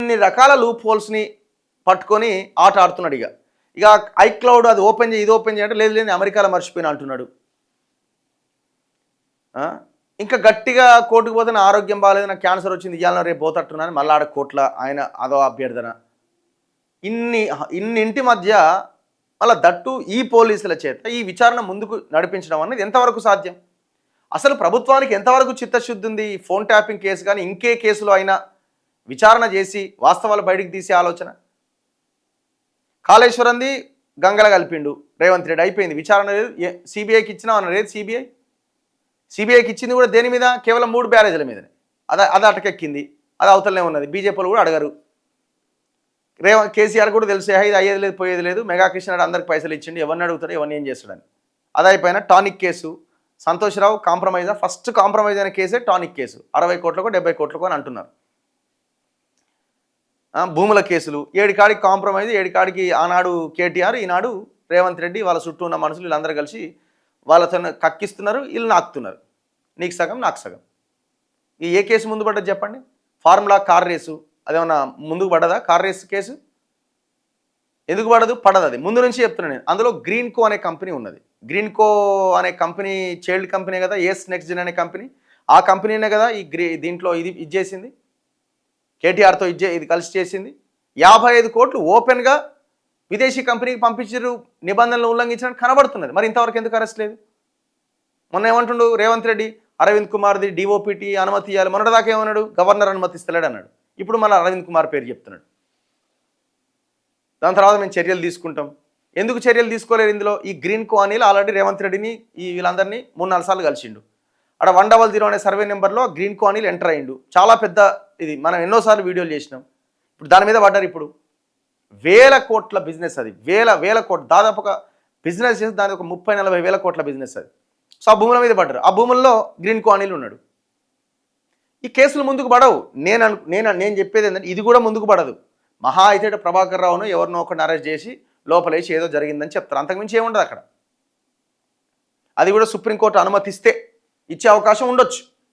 ఇన్ని రకాల లూప్ హోల్స్ని పట్టుకొని ఆట ఆడుతున్నాడు. ఇక ఐక్లౌడ్ అది ఓపెన్ చేయి ఇది ఓపెన్ చేయంటే లేదు లేదు అమెరికాలో మర్చిపోయినా అంటున్నాడు. ఇంకా గట్టిగా కోర్టుకు పోతే నా ఆరోగ్యం బాగాలేదు, నాకు క్యాన్సర్ వచ్చింది, ఇవాళ రేపు పోతట్టున్నాను మళ్ళీ ఆడ కోట్ల ఆయన అదో అభ్యర్థన. ఇన్నింటి మధ్య మళ్ళీ దట్టు ఈ పోలీసుల చేత ఈ విచారణ ముందుకు నడిపించడం అన్నది ఎంతవరకు సాధ్యం? అసలు ప్రభుత్వానికి ఎంతవరకు చిత్తశుద్ధి ఉంది? ఫోన్ ట్యాపింగ్ కేసు కానీ ఇంకే కేసులో అయినా విచారణ చేసి వాస్తవాలు బయటికి తీసే ఆలోచన. కాళేశ్వరంది గంగల కలిపిండు రేవంత్ రెడ్డి, అయిపోయింది విచారణ లేదు. సిబిఐకి ఇచ్చినా అన్న లేదు. సిబిఐకి ఇచ్చింది కూడా దేని మీద? కేవలం 3 బ్యారేజీల మీదనే. అది అటకెక్కింది, అది అవతలనే ఉన్నది. బీజేపీలు కూడా అడగరు. కేసీఆర్ కూడా తెలిసే ఇది అయ్యేది లేదు పోయేది లేదు, మెగా కృష్ణారెడ్డి అందరికి పైసలు ఇచ్చిండు, ఎవరిని అడుగుతాడు ఎవరిని ఏం చేస్తాడని. అది అయిపోయినా టానిక్ కేసు సంతోష్రావు కాంప్రమైజా, ఫస్ట్ కాంప్రమైజ్ అయిన కేసే టానిక్ కేసు, 60 కోట్లకో 70 కోట్లకో అని అంటున్నారు. భూముల కేసులు 7 కాడికి కాంప్రమైజ్, 7 కాడికి ఆనాడు కేటీఆర్, ఈనాడు రేవంత్ రెడ్డి, వాళ్ళ చుట్టూ ఉన్న మనుషులు వీళ్ళందరూ కలిసి వాళ్ళతో కక్కిస్తున్నారు, వీళ్ళు నాకుతున్నారు, నీకు సగం నాకు సగం. ఏ కేసు ముందు పడ్డది చెప్పండి? ఫార్ములా కార్ రేసు అదేమన్నా ముందుకు పడ్డదా? కార్ రేసు కేసు ఎందుకు పడదు అది ముందు నుంచి చెప్తున్నాను నేను. అందులో గ్రీన్కో అనే కంపెనీ ఉన్నది. గ్రీన్కో అనే కంపెనీ చైల్డ్ కంపెనీ కదా ఎస్ నెక్స్ట్ జెన్ అనే కంపెనీ. ఆ కంపెనీనే కదా దీంట్లో ఇది చేసింది, కేటీఆర్తో ఇది కలిసి చేసింది. 55 కోట్లు ఓపెన్గా విదేశీ కంపెనీకి పంపించారు, నిబంధనలు ఉల్లంఘించడానికి కనబడుతున్నది. మరి ఇంతవరకు ఎందుకు అరెస్ట్ లేదు? మొన్న ఏమంటుండు రేవంత్ రెడ్డి, అరవింద్ కుమార్ది డిఓపిటి అనుమతి ఇవ్వాలి, మొన్నటిదాకా ఏమన్నాడు? గవర్నర్ అనుమతిస్తలేడు అన్నాడు. ఇప్పుడు మళ్ళీ అరవింద్ కుమార్ పేరు చెప్తున్నాడు. దాని తర్వాత మేము చర్యలు తీసుకుంటాం. ఎందుకు చర్యలు తీసుకోలేరు ఇందులో? ఈ గ్రీన్కో అనిల్ ఆల్రెడీ రేవంత్ రెడ్డిని వీళ్ళందరినీ 3-4 సార్లు కలిసిండు. అక్కడ 100 అనే సర్వే నెంబర్లో గ్రీన్కో అనిల్ ఎంటర్ అయ్యిండు. చాలా పెద్ద ఇది, మనం ఎన్నోసార్లు వీడియోలు చేసినాం. ఇప్పుడు దాని మీద పడ్డారు. ఇప్పుడు 1000 కోట్ల బిజినెస్ అది, వేల కోట్లు, దాదాపు ఒక బిజినెస్ చేసి దాని ఒక 30-40 వేల కోట్ల బిజినెస్ అది. సో ఆ భూముల మీద పడ్డారు. ఆ భూముల్లో గ్రీన్కో అనిల్ ఉన్నాడు. ఈ కేసులు ముందుకు పడవు. నేను చెప్పేది ఏంటంటే ఇది కూడా ముందుకు పడదు. మహా అయితే ప్రభాకర్ రావును ఎవరినో ఒకరిని అరెస్ట్ చేసి లోపలేసి ఏదో జరిగిందని చెప్తారు, అంతకుమించి ఏముండదు అక్కడ. అది కూడా సుప్రీంకోర్టు అనుమతిస్తే ఇచ్చే అవకాశం ఉండొచ్చు.